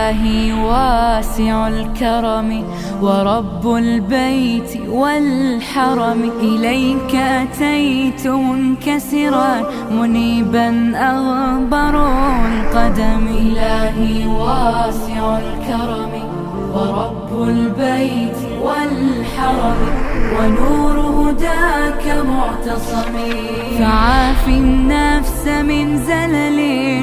إلهي واسع الكرم ورب البيت والحرم، إليك أتيت منكسرا منيبا أغبر القدم. إلهي واسع الكرم ورب البيت والحرم ونور هداك معتصمي، فعاف النفس من زلل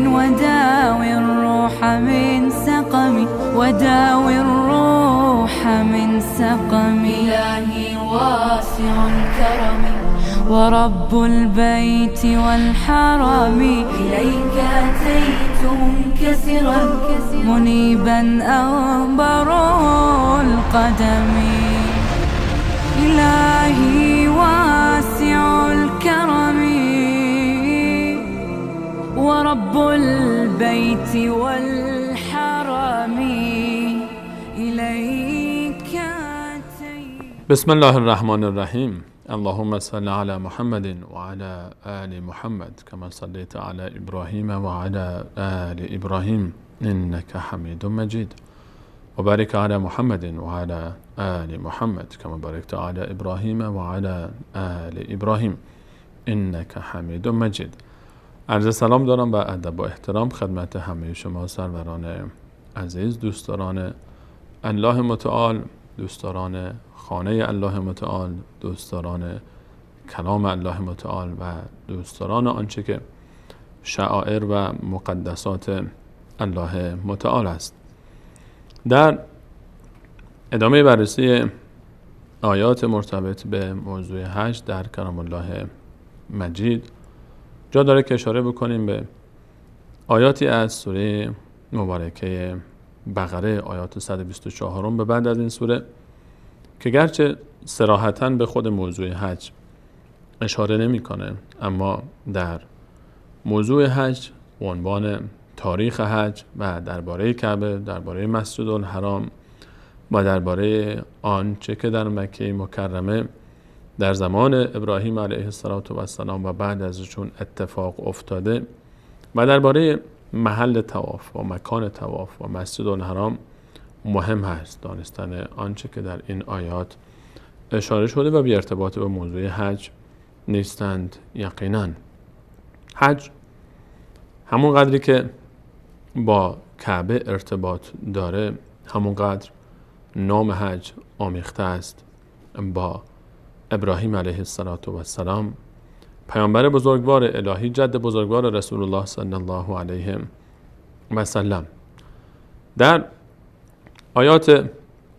وداوي الروح من سقم، وداوي الروح من سقم. إلهي واسع الكرم ورب البيت والحرم، إليك أتيت منكسرا منيبا أغبر القدم. إلهي واسع الكرم ورب البيت والحرم، إليك أتيت. بسم الله الرحمن الرحیم. اللهم صل على محمد وعلى آل محمد كما صليت على إبراهيم وعلى آل إبراهيم إنك حميد مجيد، وبارك على محمد وعلى آل محمد كما باركت على إبراهيم وعلى آل إبراهيم إنك حميد مجيد. عرض سلام دارم و ادب و احترام خدمت همه شما سروران عزیز، دوستداران الله متعال، دوستداران خانه الله متعال، دوستداران کلام الله متعال و دوستداران آنچه که شعائر و مقدسات الله متعال است. در ادامه بررسی آیات مرتبط به موضوع حج در کلام الله مجید جا داره که اشاره بکنیم به آیاتی از سوره مبارکه بقره، آیات 124 به بعد از این سوره، که گرچه صراحتاً به خود موضوع حج اشاره نمی‌کنه، اما در موضوع حج و عنوان تاریخ حج و درباره کعبه، درباره مسجد الحرام و درباره آنچه که در مکه مکرمه در زمان ابراهیم علیه السلام و بعد ازشون اتفاق افتاده و درباره محل طواف و مکان طواف و مسجد الحرام مهم هست دانستن آنچه که در این آیات اشاره شده و بی ارتباط به موضوع حج نیستند. یقینا حج همون قدری که با کعبه ارتباط داره، همون قدر نام حج آمیخته است با ابراهیم علیه السلام، پیامبر بزرگوار الهی، جد بزرگوار رسول الله صلی الله علیه و سلم. در آیات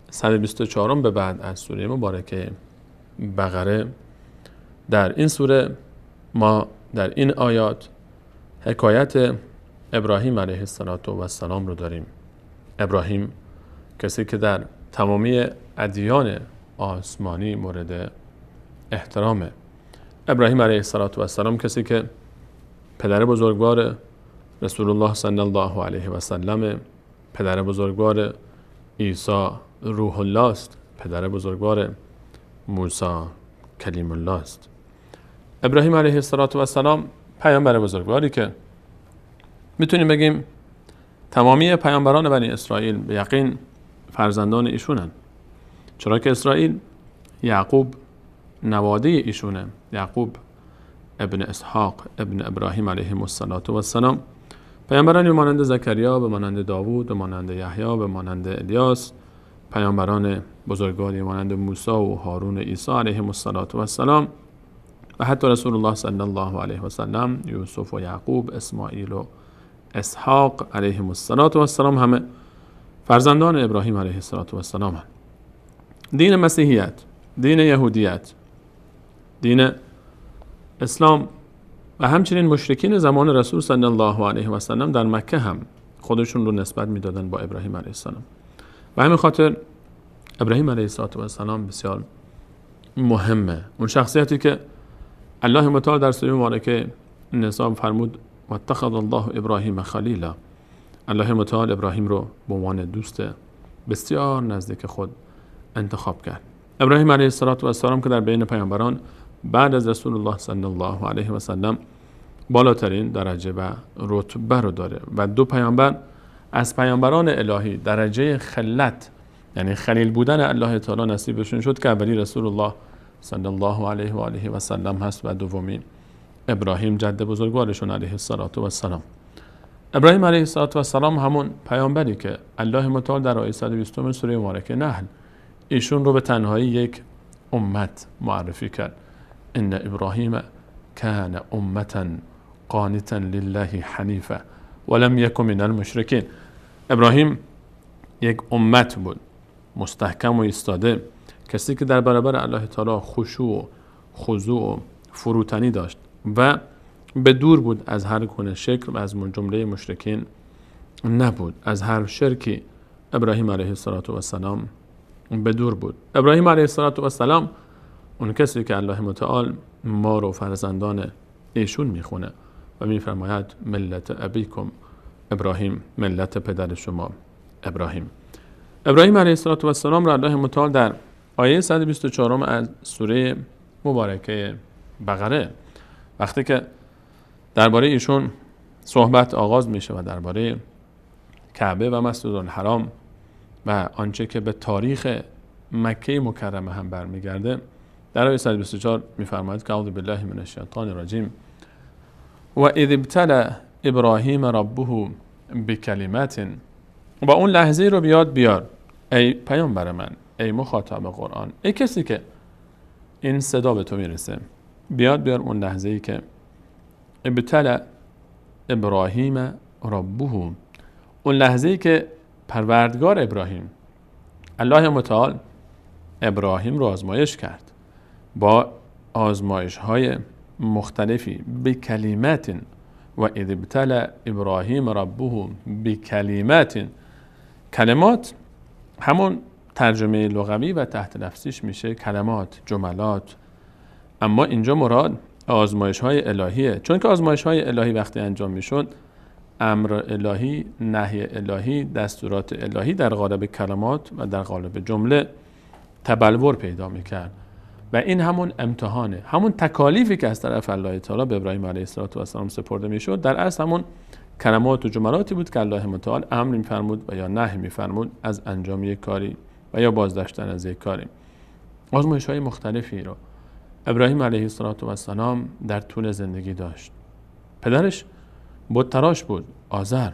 124 به بعد از سوره مبارکه بقره، در این سوره ما در این آیات حکایت ابراهیم علیه السلام رو داریم. ابراهیم کسی که در تمامی ادیان آسمانی مورد احترامه. ابراهیم علیه السلام کسی که پدر بزرگوار رسول الله صلی الله علیه و سلم، پدر بزرگوار عیسی روح الله است، پدر بزرگوار موسی کلیم الله است. ابراهیم علیه السلام پیامبر بزرگواری که میتونیم بگیم تمامی پیامبران بنی اسرائیل به یقین فرزندان ایشونن، چرا که اسرائیل یعقوب نواده ایشونه. یعقوب ابن اسحاق ابن ابراهیم علیه السلام پیامبرانی به مانند زکریا، به مانند داوود، به مانند یحیی، به مانند الیاس، پیامبران بزرگواری مانند موسی و هارون، عیسی علیه السلام و حتی رسول الله صلی الله علیه و سلم، یوسف و یعقوب، اسماعیل و اسحاق علیه السلام همه فرزندان ابراهیم علیه السلام هستند. دین مسیحیت، دین یهودیت، دین اسلام و همچنین مشرکین زمان رسول صلی الله علیه و سلم در مکه هم خودشون رو نسبت میدادن با ابراهیم علیه السلام. و همین خاطر ابراهیم علیه السلام بسیار مهمه. اون شخصیتی که الله متعال در سوره مبارکه نساء فرمود واتخذ الله ابراهیم خلیلا. الله متعال ابراهیم رو به عنوان دوست بسیار نزدیک خود انتخاب کرد. ابراهیم علیه السلام که در بین پیامبران بعد از رسول الله صلی الله علیه و سلم بالاترین درجه و رتبه رو داره و دو پیامبر از پیامبران الهی درجه خلت یعنی خلیل بودن الله تعالی نصیبشون شد که اولی رسول الله صلی الله علیه و آله و سلم هست و دومی ابراهیم جد بزرگوارشون علیه السلام. ابراهیم علیه السلام همون پیامبری که الله متعال در آیه 120 سوره مبارکه نحل ایشون رو به تنهایی یک امت معرفی کرد. ان ابراهیم کان امتا قانتا لله حنیفا ولم یکن من المشرکین. ابراهیم یک امت بود مستحکم و ایستاده، کسی که در برابر الله تعالی خشوع و خضوع و فروتنی داشت و به دور بود از هر گونه شرک و از جمله مشرکین نبود. از هر شرکی ابراهیم علیه السلام به دور بود. ابراهیم علیه السلام اون کسی که الله متعال ما رو فرزندان ایشون میخونه و میفرماید ملت ابیکم ابراهیم، ملت پدر شما ابراهیم. ابراهیم علیه السلام را الله متعال در آیه 124 از سوره مبارکه بقره وقتی که درباره ایشون صحبت آغاز میشه و درباره کعبه و مسجد الحرام و آنچه که به تاریخ مکه مکرمه هم برمیگرده، در آیه 124 میفرماید که اعوذ بالله من الشیطان الرجیم و اذ ابتلى ابراهیم ربه بکلمات. و اون لحظه رو بیار ای پیامبر من، ای مخاطب قرآن، ای کسی که این صدا به تو میرسه، بیار اون لحظه ای که ابتلى ابراهیم ربه، اون لحظه ای که پروردگار ابراهیم الله متعال ابراهیم رو آزمایش کرد با آزمایش های مختلفی بکلمات. و اذ ابتلى ابراهیم ربه بکلمات، کلمات همون ترجمه لغوی و تحت لفظیش میشه کلمات، جملات، اما اینجا مراد آزمایش های الهیه، چون که آزمایش های الهی وقتی انجام میشد امر الهی، نهی الهی، دستورات الهی در قالب کلمات و در قالب جمله تبلور پیدا میکرد و این همون امتحانه، همون تکالیفی که از طرف الله تعالی به ابراهیم علیه السلام سپرده میشد در اصل همون کلمات و جملاتی بود که الله متعال امر میفرمود و یا نهی میفرمود از انجام یک کاری و یا بازداشتن از یک کاری. آزمایش های مختلفی رو ابراهیم علیه السلام در طول زندگی داشت. پدرش بت تراش بود، آزر.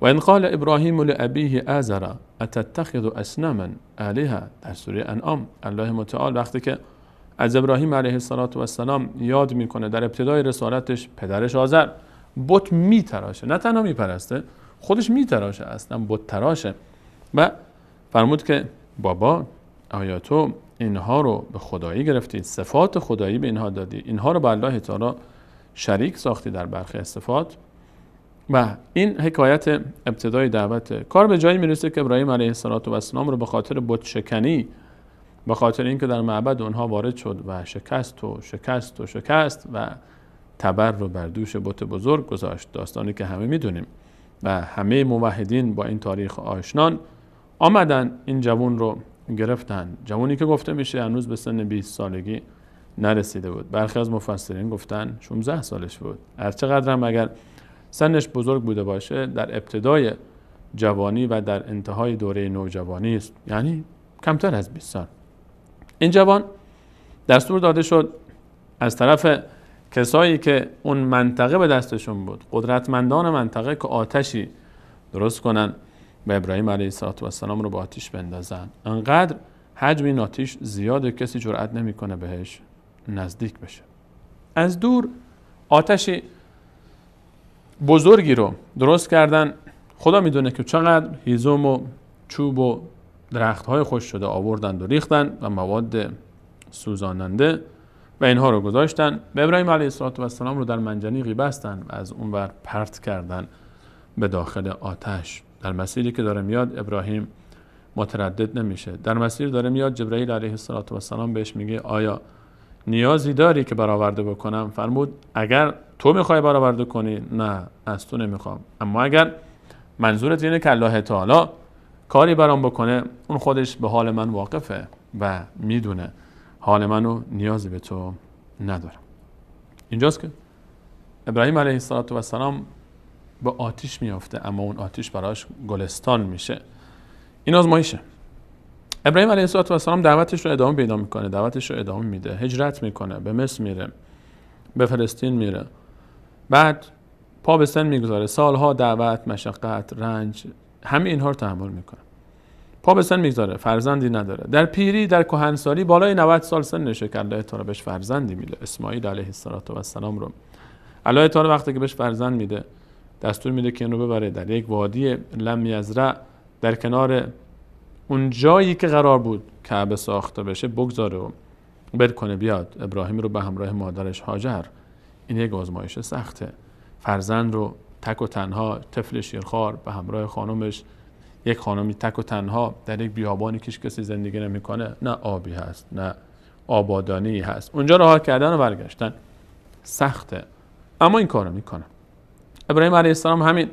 و ان قال ابراهیم لابیه آزر اتتخذ اصناما آلهه، در سوره انعام الله متعال وقتی که از ابراهیم علیه السلام یاد میکنه در ابتدای رسالتش، پدرش آزر بت میتراشه، نه تنها میپرسته، خودش میتراشه، اصلا بت تراشه و فرمود که بابا آیا تو اینها رو به خدایی گرفتید، صفات خدایی به اینها دادی، اینها رو به الله تعالی شریک ساختی در برخی صفات. و این حکایت ابتدای دعوت کار به جایی میرسه که ابراهیم علیه السلام رو به خاطر بت شکنی، به خاطر اینکه در معبد اونها وارد شد و شکست و تبر رو بر دوش بت بزرگ گذاشت، داستانی که همه میدونیم و همه موحدین با این تاریخ آشنان، آمدن این جوان رو گرفتن. جوانی که گفته میشه هنوز به سن 20 سالگی نرسیده بود، برخی از مفسرین گفتن 16 سالش بود. هرچقدر هم اگر سنش بزرگ بوده باشه در ابتدای جوانی و در انتهای دوره نوجوانی است، یعنی کمتر از 20 سال. این جوان دستور داده شد از طرف کسایی که اون منطقه به دستشون بود، قدرتمندان منطقه، که آتشی درست کنن به ابراهیم علیه السلام رو با آتش بندازن. انقدر حجم این آتش زیاده کسی جرئت نمیکنه بهش نزدیک بشه. از دور آتشی بزرگی رو درست کردن، خدا میدونه که چقدر هیزم و چوب و درخت‌های خشک شده آوردن و ریختن و مواد سوزاننده و اینها رو گذاشتن، به ابراهیم علیه السلام رو در منجنیقی بستن و از اون ور پرت کردن به داخل آتش. در مسیری که داره میاد ابراهیم متردد نمیشه، در مسیر داره میاد جبرئیل علیه السلام بهش میگه آیا نیازی داری که برآورده بکنم؟ فرمود اگر تو میخوای برآورده کنی نه، از تو نمیخوام، اما اگر منظورت اینه که الله تعالی کاری برام بکنه، اون خودش به حال من واقفه و میدونه حال منو نیازی به تو ندارم. اینجاست که ابراهیم علیه السلام به آتیش میافته، اما اون آتیش براش گلستان میشه. این آزمایشه. ابراهیم علیه السلام دعوتش رو ادامه پیدا میکنه، دعوتش رو ادامه میده، هجرت میکنه، به مصر میره، به فلسطین میره، بعد پا به سن میگذاره، سالها دعوت، مشقت، رنج، همه اینها رو تحمل میکنه، پا به سن میگذاره، فرزندی نداره، در پیری، در کهنسالی بالای 90 سال سنشه که الله تعالی بهش فرزندی میده، اسماعیل علیه السلام رو. الله تعالی وقتی که بهش فرزند میده دستور میده که این رو ببره در یک وادی لم یزرع، در کنار اون جایی که قرار بود کعبه ساخته بشه بگذاره و بر کنه بیاد ابراهیم رو به همراه مادرش هاجر. این یک آزمایش سخته. فرزند رو تک و تنها، طفل شیرخوار به همراه خانمش، یک خانمی تک و تنها در یک بیابانی که کسی زندگی نمیکنه، نه آبی هست نه آبادانی هست، اونجا رها کردن و برگشتن سخته، اما این کارو میکنه. ابراهیم علیه السلام همین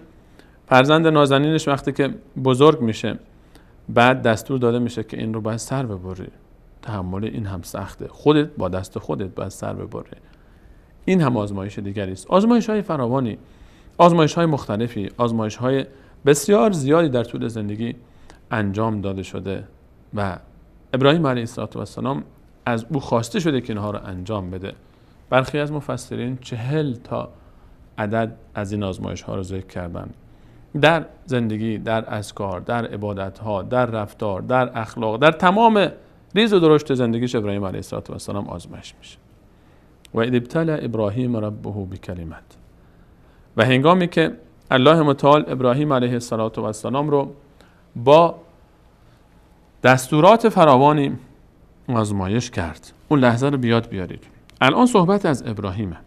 فرزند نازنینش وقتی که بزرگ میشه، بعد دستور داده میشه که این رو باید سر ببری. تحمل این هم سخته، خودت با دست خودت باید سر ببری. این هم آزمایش دیگری است. آزمایش های فراوانی، آزمایش های مختلفی، آزمایش های بسیار زیادی در طول زندگی انجام داده شده و ابراهیم علیه السلام از او خواسته شده که اینها رو انجام بده. برخی از مفسرین 40 تا عدد از این آزمایش ها رو ذکر کردن. در زندگی، در اذکار، در عبادت ها، در رفتار، در اخلاق، در تمام ریز و درشت زندگیش ابراهیم علیه السلام آزمایش میشه. و اذ ابتلى ابراهیم ربه بکلمات، و هنگامی که الله متعال ابراهیم علیه السلام رو با دستورات فراوانی آزمایش کرد، اون لحظه رو بیاد بیارید. الان صحبت از ابراهیمه،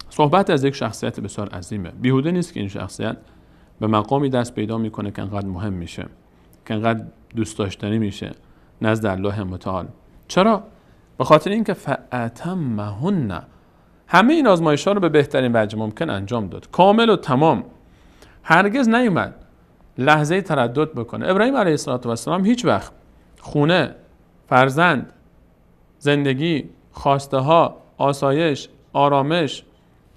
صحبت از یک شخصیت بسیار عظیمه. بیهوده نیست که این شخصیت به مقامی دست پیدا میکنه که انقدر مهم میشه، که انقدر دوست داشتنی میشه نزد الله متعال. چرا؟ به خاطر اینکه فأتمهن، همه این آزمایش‌ها رو به بهترین وجه ممکن انجام داد، کامل و تمام. هرگز نیومد لحظه تردد بکنه. ابراهیم علیه السلام هیچ وقت خونه، فرزند، زندگی، خواسته ها، آسایش، آرامش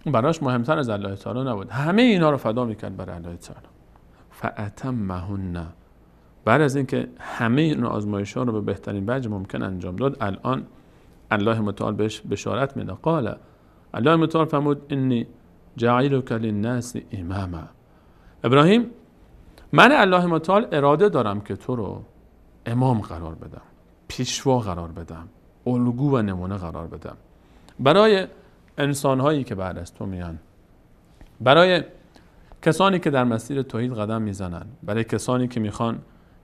براش مهمتر از الله تعالی نبود. همه اینا رو فدا میکرد برای الله تعالی. فأتمهن، بعد از اینکه همه این آزمایش‌ها رو به بهترین وجه ممکن انجام داد، الان الله متعال بهش بشارت میده. قال، الله متعال فرمود انی جاعلک للناس اماما. ابراهیم، من الله متعال اراده دارم که تو رو امام قرار بدم، پیشوا قرار بدم، الگو و نمونه قرار بدم برای انسان‌هایی که بعد از تو میان، برای کسانی که در مسیر توحید قدم میزنن، برای کسانی که میخوان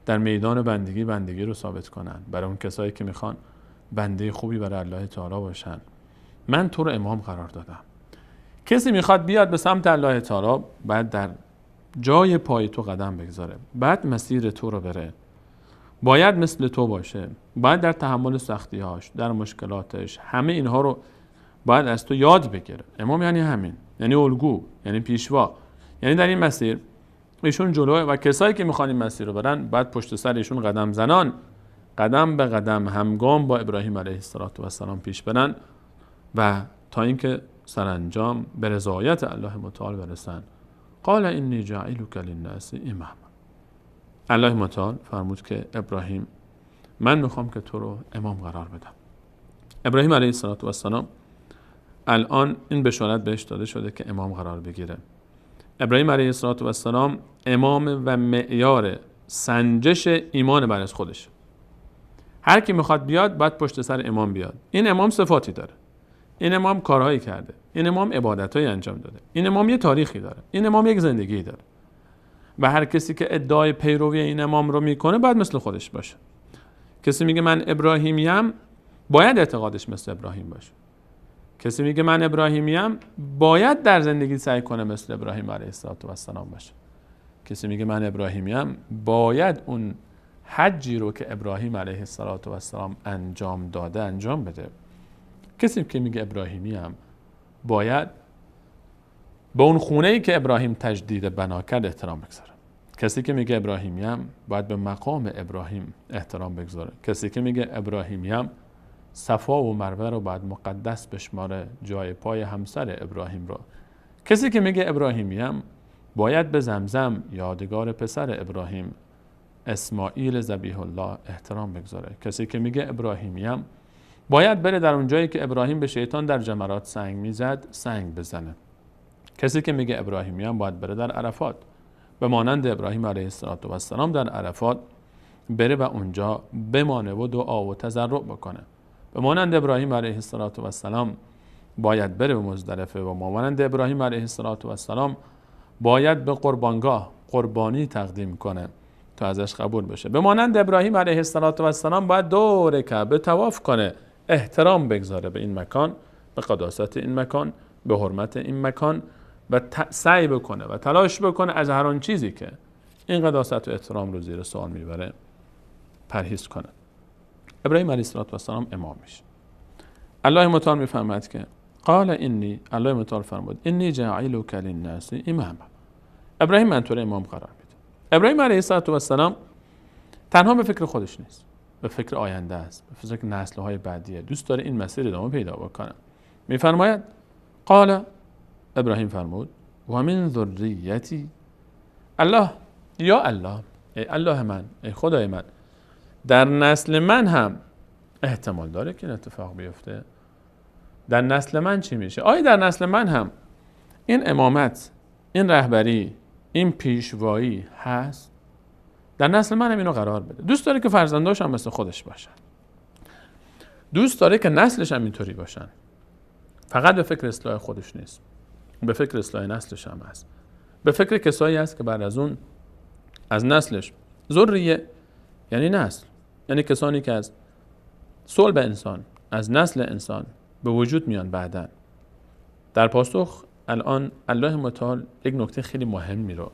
در میدان بندگی رو ثابت کنن، برای اون کسایی که میخوان بنده خوبی برای الله تعالی باشن. من تو رو امام قرار دادم. کسی میخواد بیاد به سمت الله تعالی، بعد در جای پای تو قدم بگذاره، بعد مسیر تو رو بره، باید مثل تو باشه، باید در تحمل سختی‌هاش، در مشکلاتش، همه اینها رو باید از تو یاد بگیره. امام یعنی همین، یعنی الگو، یعنی پیشوا، یعنی در این مسیر ایشون جلوه و کسایی که میخوان این مسیر رو برن بعد پشت سر ایشون قدم زنان، قدم به قدم همگام با ابراهیم علیه السلام پیش برن و تا اینکه سرانجام به رضایت الله متعال برسن. قال انی جاعلک للناس اماما. الله متعال فرمود که ابراهیم، من میخوام که تو رو امام قرار بدم. ابراهیم علیه السلام الان این بشارت بهش داده شده که امام قرار بگیره. ابراهیم علیه السلام امام و معیار سنجش ایمان بر از خودش. هر کی میخواد بیاد باید پشت سر امام بیاد. این امام صفاتی داره، این امام کارهایی کرده، این امام عبادتایی انجام داده، این امام یه تاریخی داره، این امام یک زندگی داره و هر کسی که ادعای پیروی این امام رو میکنه باید مثل خودش باشه. کسی میگه من ابراهیمیم، باید اعتقادش مثل ابراهیم باشه. کسی میگه من ابراهیمیم، باید در زندگی سعی کنه مثل ابراهیم علیه السلام باشه. کسی میگه من ابراهیمیم، باید اون حجی رو که ابراهیم علیه السلام انجام داده انجام بده. کسی که میگه ابراهیمیم، باید به اون خونه‌ای که ابراهیم تجدید بنا کرد احترام بگذاره. کسی که میگه ابراهیمیم، باید به مقام ابراهیم احترام بگذاره. کسی که میگه ابراهیمیم، صفا و مروه رو باید مقدس بشماره، جای پای همسر ابراهیم رو. کسی که میگه ابراهیمیم، باید به زمزم یادگار پسر ابراهیم اسماعیل ذبیح الله احترام بگذاره. کسی که میگه ابراهیمیم باید بره در اون جایی که ابراهیم به شیطان در جمرات سنگ میزد سنگ بزنه. کسی که میگه ابراهیمیم باید بره در عرفات، به مانند ابراهیم علیه السلام در عرفات بره و اونجا بمانه و دعا و تضرع بکنه. به مانند ابراهیم علیه السلام باید بره به مزدلفه و مانند ابراهیم علیه السلام باید به قربانگاه قربانی تقدیم کنه تا ازش قبول بشه. به مانند ابراهیم علیه السلام باید دور کعبه طواف کنه، احترام بگذاره به این مکان، به قداست این مکان، به حرمت این مکان و سعی بکنه و تلاش بکنه از هر آن چیزی که این قداست و احترام رو زیر سوال میبره پرهیز کنه. ابراهیم علیه السلام امام میشه. الله متعال میفهمد که الله متعال فرمود انی جاعلک للناس اماما. ابراهیم من تو رو امام قرار میده. ابراهیم علیه السلام تنها به فکر خودش نیست، به فکر آینده است، به فکر نسل‌های بعدیه. دوست داره این مسیر ادامه پیدا بکنه. میفرماید قال، ابراهیم فرمود و من ذریتی، الله یا الله، ای الله من، ای خدای من، در نسل من هم احتمال داره که این اتفاق بیفته. در نسل من چی میشه؟ آیا در نسل من هم این امامت، این رهبری، این پیشوایی هست؟ در نسل من هم اینو قرار بده. دوست داره که فرزنداش هم مثل خودش باشن. دوست داره که نسلش هم اینطوری باشن. فقط به فکر اصلاح خودش نیست، به فکر اصلاح نسلش هم هست. به فکر کسایی هست که بعد از اون از نسلش، ذریه یعنی نسل، یعنی کسانی که از صلب انسان، از نسل انسان به وجود میان بعدن. در پاسخ الان الله متعال یک نکته خیلی مهمی رو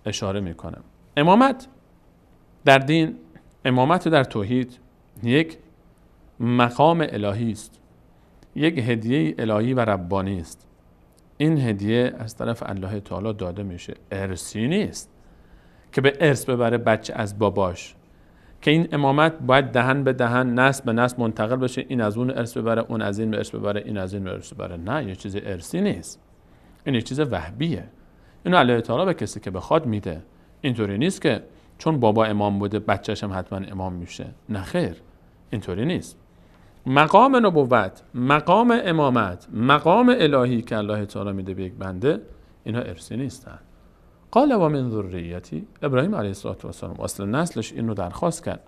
اشاره میکنه. امامت در دین، امامت در توحید یک مقام الهی است، یک هدیه الهی و ربانی است. این هدیه از طرف الله تعالی داده میشه، ارثی نیست که به ارث ببره بچه از باباش، که این امامت باید دهن به دهن، نسل به نسل منتقل بشه، این از اون ارث ببره، اون از این ارث ببره، این از این ارث ببره. نه، یه چیز ارثی نیست، این یه چیز وهبیه. اینو الله تعالی به کسی که بخواد میده. اینطوری نیست که چون بابا امام بوده بچه‌ش هم حتما امام میشه. نه خیر، اینطوری نیست. مقام نبوت، مقام امامت، مقام الهی که الله تعالی میده به یک بنده، اینا ارثی نیستن. قال و من ذریتی، ابراهیم علیه السلام اصل نسلش اینو درخواست کرد.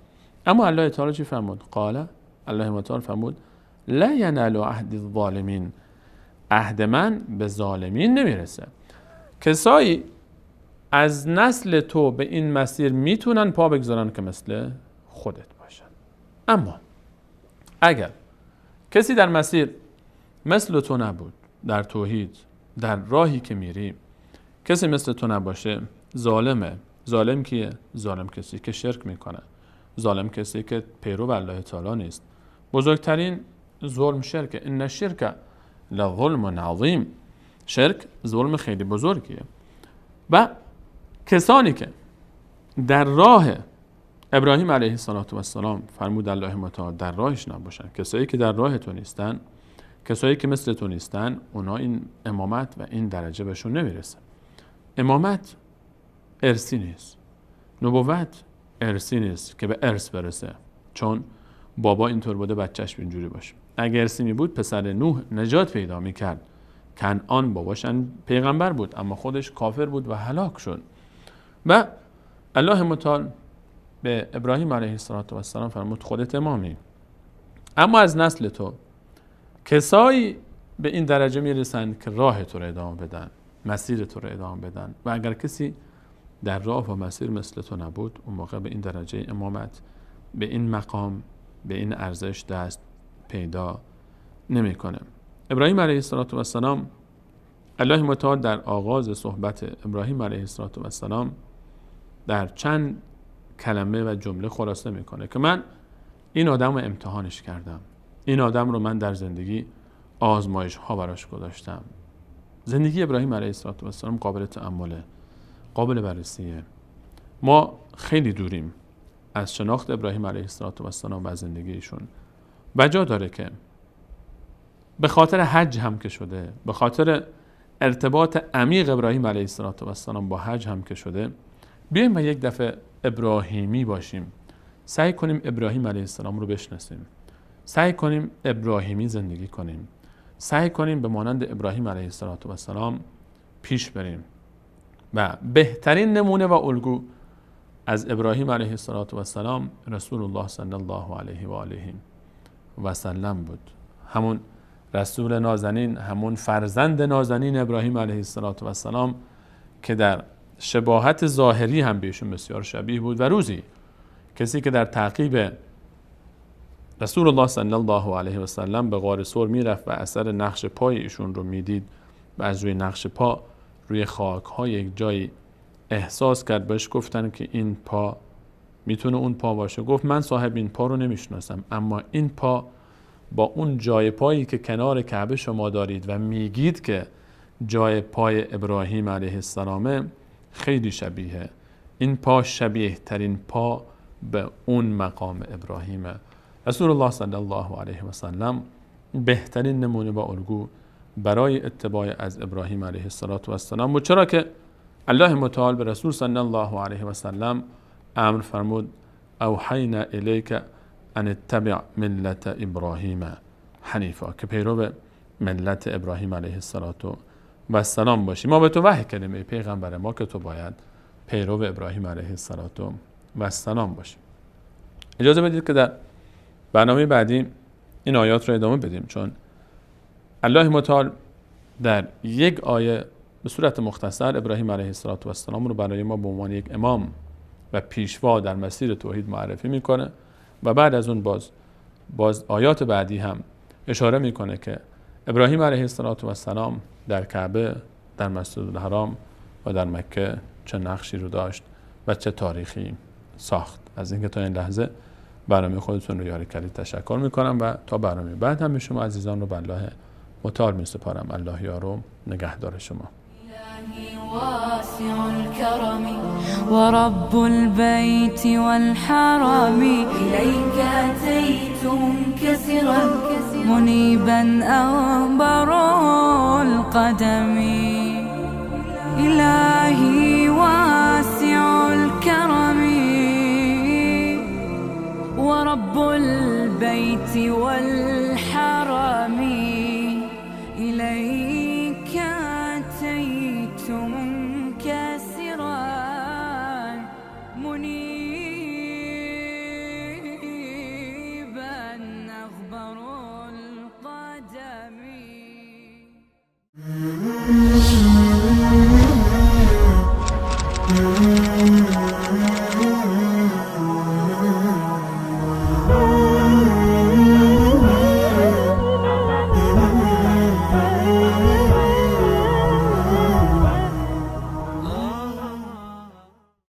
اما الله تعالی چی فرمود؟ قال، الله تعالی فرمود لا ینال عهد الظالمین، عهد من به ظالمین نمیرسه. کسایی از نسل تو به این مسیر میتونن پا بگذارن که مثل خودت باشن. اما اگر کسی در مسیر مثل تو نبود، در توحید، در راهی که میری کسی مثل تو نباشه، ظالمه. ظالم کیه؟ ظالم کسی که شرک میکنه، ظالم کسی که پیرو الله تعالی نیست. بزرگترین ظلم شرکه. ان الشرک لظلم عظیم، شرک ظلم خیلی بزرگیه. و کسانی که در راه ابراهیم علیه السلام فرمود الله متعال در راهش نباشن، کسایی که در راه تو نیستن، کسایی که مثل تو نیستن، اونا این امامت و این درجه بهشون نمیرسه. امامت ارثی نیست، نبوت ارثی نیست که به ارث برسه، چون بابا اینطور بوده بچهش اینجوری باشه. اگه ارثی می بود پسر نوح نجات پیدا میکرد. کنعان باباش پیغمبر بود اما خودش کافر بود و هلاک شد. و الله متعال به ابراهیم علیه السلام فرمود خودت امامی، اما از نسل تو کسایی به این درجه میرسن که راه تو رو ادامه بدن، مسیر تو رو ادامه بدن. و اگر کسی در راه و مسیر مثل تو نبود، اون موقع به این درجه امامت، به این مقام، به این ارزش دست پیدا نمیکنه. ابراهیم علیه السلام، الله متعال در آغاز صحبت ابراهیم علیه السلام در چند کلمه و جمله خلاصه میکنه که من این آدم رو امتحانش کردم، این آدم رو من در زندگی آزمایش ها براش گذاشتم. زندگی ابراهیم علیه السلام قابل تأمله، قابل بررسیه. ما خیلی دوریم از شناخت ابراهیم علیه السلام و زندگیشون. و جا داره که به خاطر حج هم که شده، به خاطر ارتباط عمیق ابراهیم علیه السلام با حج هم که شده، بیایم و یک دفعه ابراهیمی باشیم. سعی کنیم ابراهیم علیه السلام رو بشناسیم. سعی کنیم ابراهیمی زندگی کنیم. سعی کنیم به مانند ابراهیم علیه السلام پیش بریم. و بهترین نمونه و الگو از ابراهیم علیه السلام رسول الله صلی الله علیه و آله و سلم بود. همون رسول نازنین، همون فرزند نازنین ابراهیم علیه السلام که در شباهت ظاهری هم بهشون بسیار شبیه بود. و روزی کسی که در تعقیب رسول الله صلی الله علیه و سلم به غار ثور میرفت و اثر نقش پای ایشون رو میدید و از روی نقش پا روی خاک‌های یک جایی احساس کرد، بهش گفتن که این پا میتونه اون پا باشه. گفت من صاحب این پا رو نمیشناسم، اما این پا با اون جای پایی که کنار کعبه شما دارید و میگید که جای پای ابراهیم علیه السلامه خیلی شبیه. این پا شبیه ترین پا به اون مقام ابراهیمه. رسول الله صلی الله علیه و سلم بهترین نمونه و الگو برای اتباع از ابراهیم علیه السلام بود، چرا که الله متعال به رسول صلی الله علیه و سلم امر فرمود اوحینا الیک ان اتبع ملت ابراهیم حنیفا، که پیرو ملت ابراهیم علیه السلام باشی. ما به تو وحی کردیم ای پیغمبر ما که تو باید پیرو ابراهیم علیه السلام باشی. اجازه بدید که در برنامه بعدی این آیات رو ادامه بدیم، چون الله متعال در یک آیه به صورت مختصر ابراهیم علیه السلام رو برای ما به عنوان یک امام و پیشوا در مسیر توحید معرفی میکنه و بعد از اون باز آیات بعدی هم اشاره میکنه که ابراهیم علیه السلام در کعبه، در مسجد الحرام و در مکه چه نقشی رو داشت و چه تاریخی ساخت. از اینکه تا این لحظه برنامه خودتون رو یاری کردید تشکر میکنم و تا برنامه بعد هم شما عزیزان رو به الله متعال میسپارم. الله یار و نگهدار شما. واسع الكرم ورب البيت والحرم إليك أتيت منكسرا منيبا أنبر القدم إلهي واسع الكرم ورب البيت والحرم